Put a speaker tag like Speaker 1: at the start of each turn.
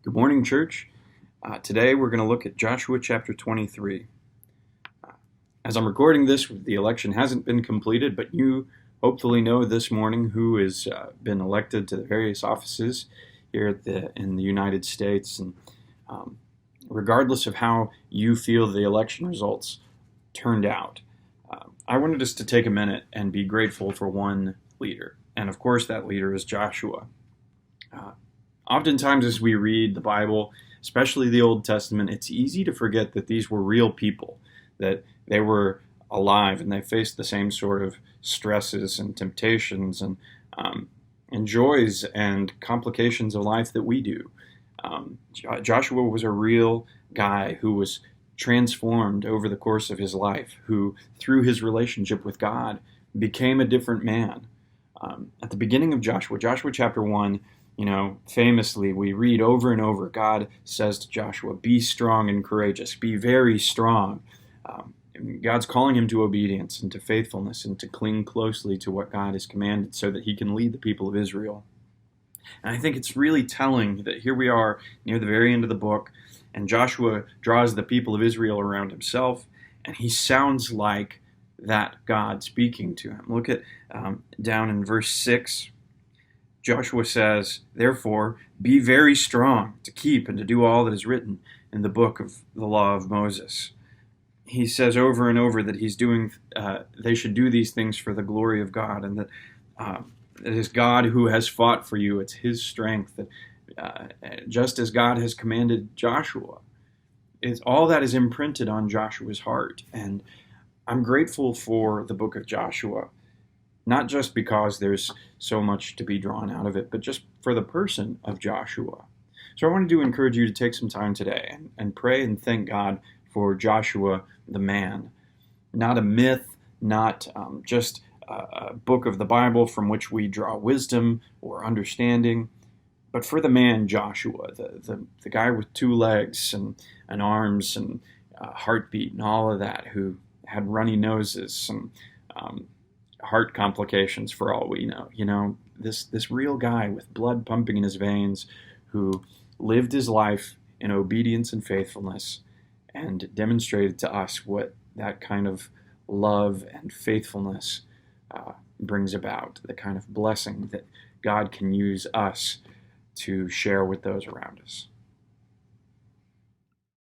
Speaker 1: Good morning, church. Today we're going to look at Joshua chapter 23. As I'm recording this, the election hasn't been completed, but you hopefully know this morning who has been elected to the various offices here in the United States. And regardless of how you feel the election results turned out, I wanted us to take a minute and be grateful for one leader. And of course, that leader is Joshua. Oftentimes as we read the Bible, especially the Old Testament, it's easy to forget that these were real people, that they were alive and they faced the same sort of stresses and temptations and joys and complications of life that we do. Joshua was a real guy who was transformed over the course of his life, who through his relationship with God became a different man. At the beginning of Joshua chapter 1, famously, we read over and over, God says to Joshua, be strong and courageous, be very strong. God's calling him to obedience and to faithfulness and to cling closely to what God has commanded so that he can lead the people of Israel. And I think it's really telling that here we are near the very end of the book, and Joshua draws the people of Israel around himself, and he sounds like that God speaking to him. Look at down in verse 6. Joshua says, therefore, be very strong to keep and to do all that is written in the book of the law of Moses. He says over and over that they should do these things for the glory of God, and that it is God who has fought for you. It's his strength, that just as God has commanded Joshua. All that is imprinted on Joshua's heart. And I'm grateful for the book of Joshua, not just because there's so much to be drawn out of it, but just for the person of Joshua. So I wanted to encourage you to take some time today and pray and thank God for Joshua the man. Not a myth, not just a book of the Bible from which we draw wisdom or understanding, but for the man Joshua, the guy with two legs and arms and heartbeat and all of that, who had runny noses and heart complications for all we know. This real guy with blood pumping in his veins who lived his life in obedience and faithfulness and demonstrated to us what that kind of love and faithfulness brings about, the kind of blessing that God can use us to share with those around us.